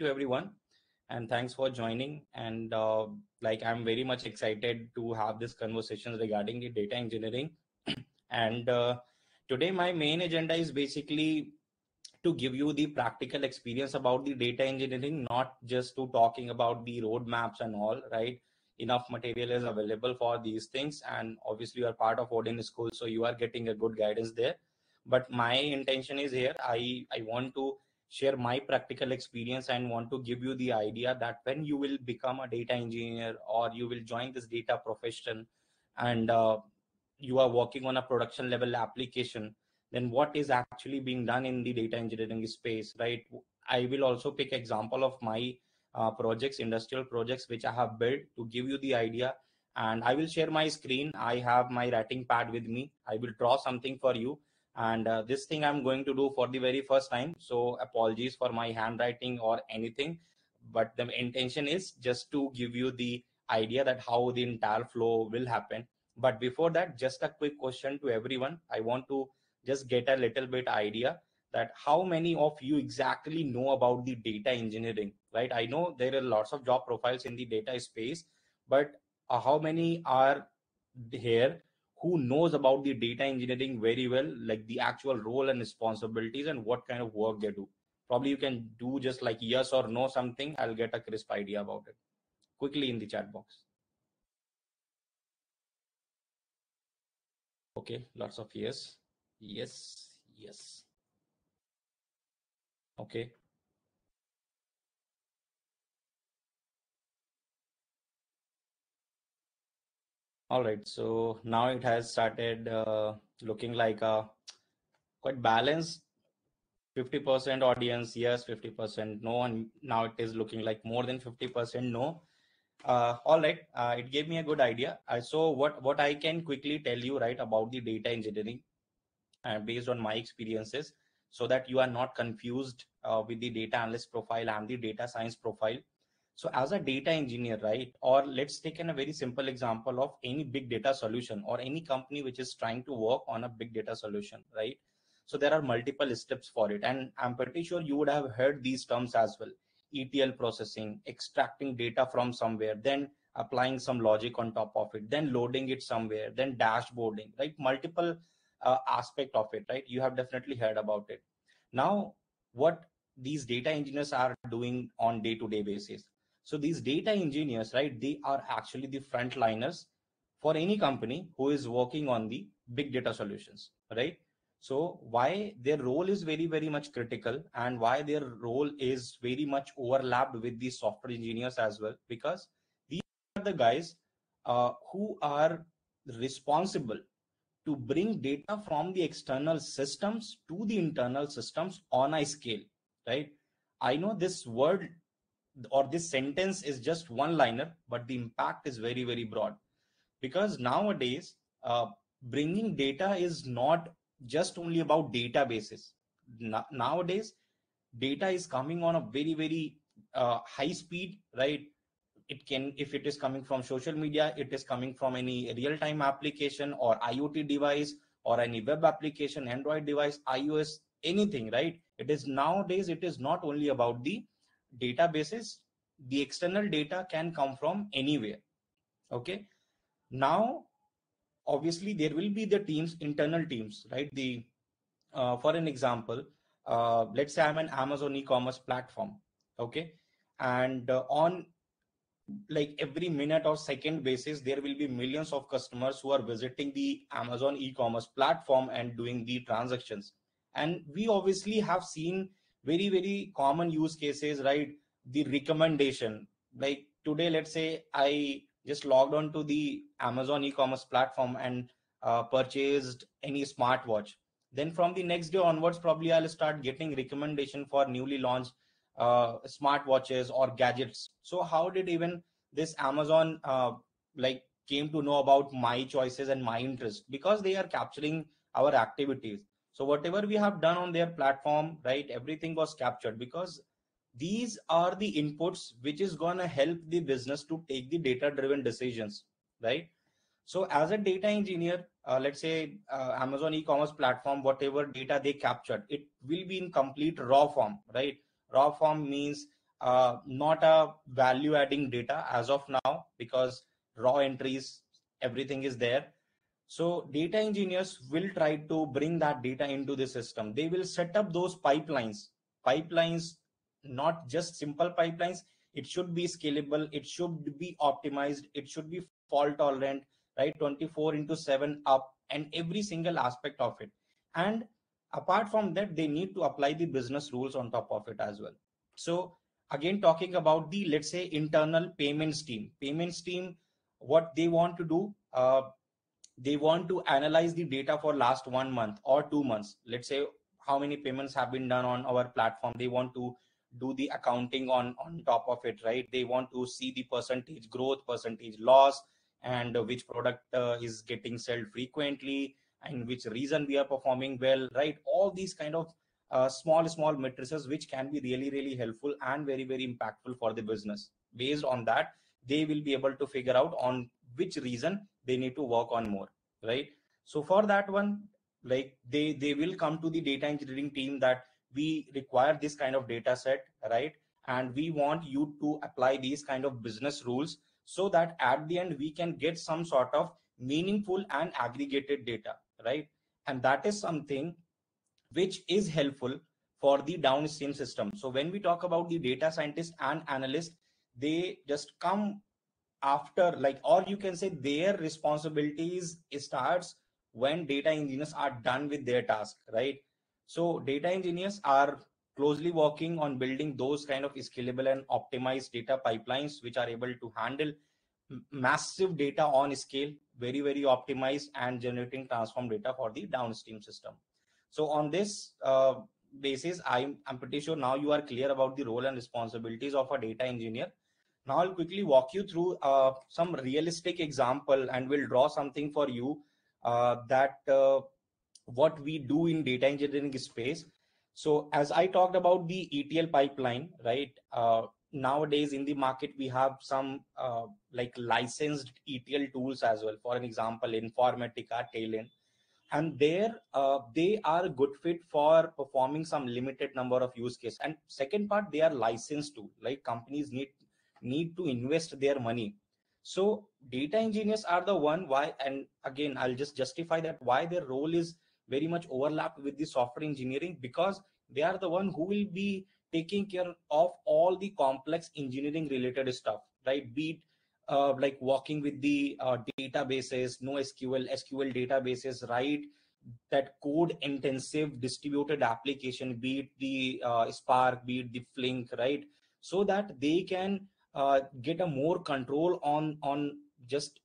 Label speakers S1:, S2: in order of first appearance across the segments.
S1: to everyone, and thanks for joining. And I'm very much excited to have this conversation regarding the data engineering. And today, my main agenda is basically to give you the practical experience about the data engineering, not just to talking about the roadmaps and all, right? Enough material is available for these things, and obviously you are part of OdinSchool, so you are getting a good guidance there. But my intention is here, I want to share my practical experience and want to give you the idea that when you will become a data engineer or you will join this data profession, and you are working on a production level application, then what is actually being done in the data engineering space, right? I will also pick example of my projects, industrial projects, which I have built to give you the idea. And I will share my screen. I have my writing pad with me. I will draw something for you. And this thing I'm going to do for the very first time. So apologies for my handwriting or anything. But the intention is just to give you the idea that how the entire flow will happen. But before that, just a quick question to everyone. I want to just get a little bit idea that how many of you exactly know about the data engineering, right? I know there are lots of job profiles in the data space, but how many are here who knows about the data engineering very well, like the actual role and responsibilities and what kind of work they do? Probably you can do just like yes or no something. I'll get a crisp idea about it quickly in the chat box. Okay, lots of yes. Yes. Okay. All right, so now it has started looking like a quite balanced 50% audience, yes, 50% no, and now it is looking like more than 50% no. All right, it gave me a good idea. So what I can quickly tell you, right, about the data engineering based on my experiences, so that you are not confused with the data analyst profile and the data science profile. So as a data engineer, right, or let's take a very simple example of any big data solution or any company which is trying to work on a big data solution, right? So there are multiple steps for it. And I'm pretty sure you would have heard these terms as well. ETL processing, extracting data from somewhere, then applying some logic on top of it, then loading it somewhere, then dashboarding, right? Multiple aspect of it, right? You have definitely heard about it. Now, what these data engineers are doing on day-to-day basis. So these data engineers, right, they are actually the frontliners for any company who is working on the big data solutions, right? So why their role is very, very much critical, and why their role is very much overlapped with the software engineers as well, because these are the guys who are responsible to bring data from the external systems to the internal systems on a scale, right? I know this word or this sentence is just one liner, but the impact is very, very broad, because nowadays bringing data is not just only about databases. Nowadays data is coming on a very, very high speed, right? It can, if it is coming from social media, it is coming from any real-time application or IoT device or any web application, Android device, iOS, anything, right? It is nowadays, it is not only about the databases. The external data can come from anywhere. Okay, now obviously there will be the teams, internal teams, right? The for an example, let's say I'm an Amazon e-commerce platform. Okay, and on like every minute or second basis, there will be millions of customers who are visiting the Amazon e-commerce platform and doing the transactions. And we obviously have seen very, very common use cases, right? The recommendation, like today, let's say I just logged on to the Amazon e-commerce platform and purchased any smartwatch. Then from the next day onwards, probably I'll start getting recommendation for newly launched smartwatches or gadgets. So how did even this Amazon like came to know about my choices and my interest? Because they are capturing our activities. So whatever we have done on their platform, right, everything was captured, because these are the inputs which is going to help the business to take the data driven decisions, right? So as a data engineer, let's say Amazon e-commerce platform, whatever data they captured, it will be in complete raw form, right? Raw form means not a value adding data as of now, because raw entries, everything is there. So data engineers will try to bring that data into the system. They will set up those pipelines, not just simple pipelines. It should be scalable. It should be optimized. It should be fault tolerant, right? 24 into 7 up, and every single aspect of it. And apart from that, they need to apply the business rules on top of it as well. So again, talking about the, let's say, internal payments team, what they want to do, they want to analyze the data for last 1 month or 2 months. Let's say how many payments have been done on our platform. They want to do the accounting on top of it, right? They want to see the percentage growth, percentage loss, and which product is getting sold frequently, and which reason we are performing well, right? All these kind of small matrices which can be really helpful and very impactful for the business. Based on that, they will be able to figure out on which reason they need to work on more, right? So for that one, like they will come to the data engineering team that we require this kind of data set, right? And we want you to apply these kind of business rules, so that at the end we can get some sort of meaningful and aggregated data, right? And that is something which is helpful for the downstream system. So when we talk about the data scientist and analyst, they just come after, like, or you can say their responsibilities starts when data engineers are done with their task, right? So data engineers are closely working on building those kind of scalable and optimized data pipelines which are able to handle massive data on scale, very optimized, and generating transform data for the downstream system. So on this basis, I'm pretty sure now you are clear about the role and responsibilities of a data engineer. Now I'll quickly walk you through some realistic example, and we'll draw something for you that what we do in data engineering space. So as I talked about the ETL pipeline, right? Nowadays in the market, we have some like licensed ETL tools as well. For an example, Informatica, Talent, and there they are good fit for performing some limited number of use case. And second part, they are licensed to, like, companies need to invest their money. So data engineers are the one why, and again I'll just justify that why their role is very much overlapped with the software engineering, because they are the one who will be taking care of all the complex engineering related stuff, right? Be it like working with the databases, no SQL databases, right? That code intensive distributed application, be it the Spark, be it the Flink, right? So that they can get a more control on just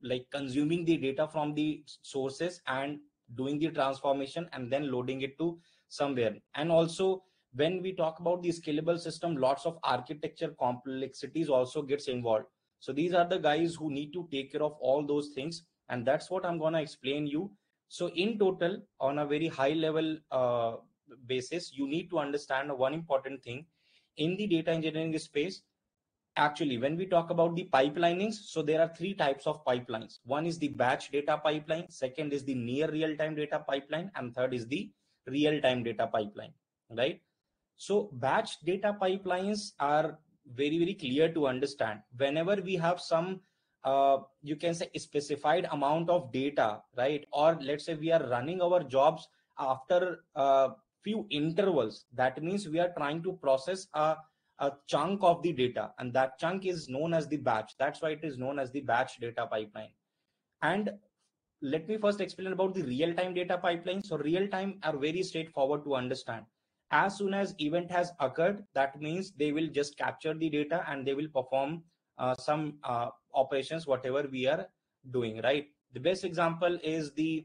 S1: like consuming the data from the sources and doing the transformation and then loading it to somewhere. And also when we talk about the scalable system, lots of architecture complexities also gets involved. So these are the guys who need to take care of all those things, and that's what I'm going to explain you. So in total, on a very high level basis, you need to understand one important thing in the data engineering space. Actually, when we talk about the pipelinings, so there are three types of pipelines. One is the batch data pipeline, second is the near real-time data pipeline, and third is the real-time data pipeline, right? So batch data pipelines are very clear to understand. Whenever we have some, you can say, specified amount of data, right? Or let's say we are running our jobs after few intervals. That means we are trying to process a chunk of the data, and that chunk is known as the batch. That's why it is known as the batch data pipeline. And let me first explain about the real-time data pipeline. So real-time are very straightforward to understand. As soon as event has occurred, that means they will just capture the data and they will perform some operations, whatever we are doing, right? The best example is the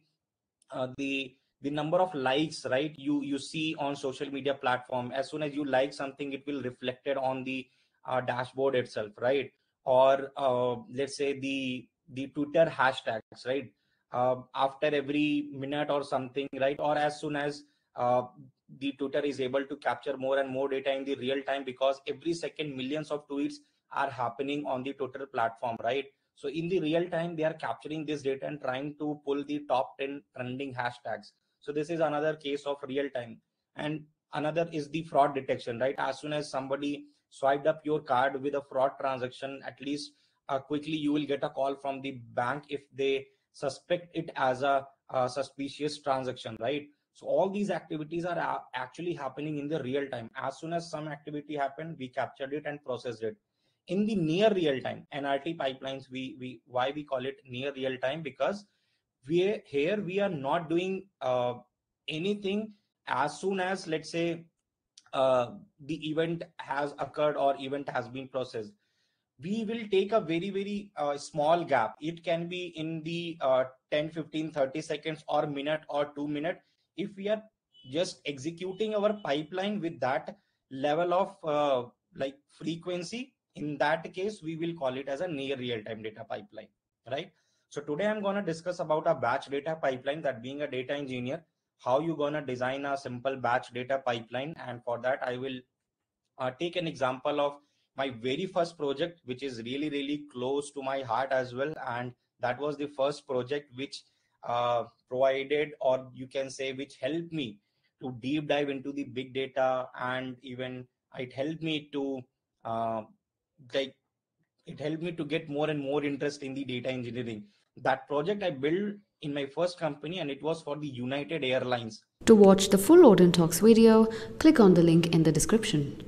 S1: number of likes, right? You see on social media platform. As soon as you like something, it will reflected on the dashboard itself, right? Or let's say the Twitter hashtags, right? After every minute or something, right? Or as soon as the Twitter is able to capture more and more data in the real time, because every second millions of tweets are happening on the Twitter platform, right? So in the real time, they are capturing this data and trying to pull the top 10 trending hashtags. So this is another case of real time. And Another is the fraud detection, right? As soon as somebody swiped up your card with a fraud transaction, at least quickly you will get a call from the bank if they suspect it as a suspicious transaction, right? So all these activities are actually happening in the real time. As soon as some activity happened, we captured it and processed it in the near real time. NRT pipelines, we why we call it near real time, because we are not doing anything as soon as, let's say, the event has occurred or event has been processed. We will take a very small gap. It can be in the 10, 15, 30 seconds or minute or 2 minute. If we are just executing our pipeline with that level of like frequency, in that case we will call it as a near real time data pipeline, right? So today I'm going to discuss about a batch data pipeline. That being a data engineer, how you going to design a simple batch data pipeline. And for that I will take an example of my very first project, which is really close to my heart as well. And that was the first project which provided, or you can say, which helped me to deep dive into the big data. And even it helped me to uh, like it helped me to get more and more interest in the data engineering. That project I built in my first company, and it was for the United Airlines.
S2: To watch the full OdinTalks video, click on the link in the description.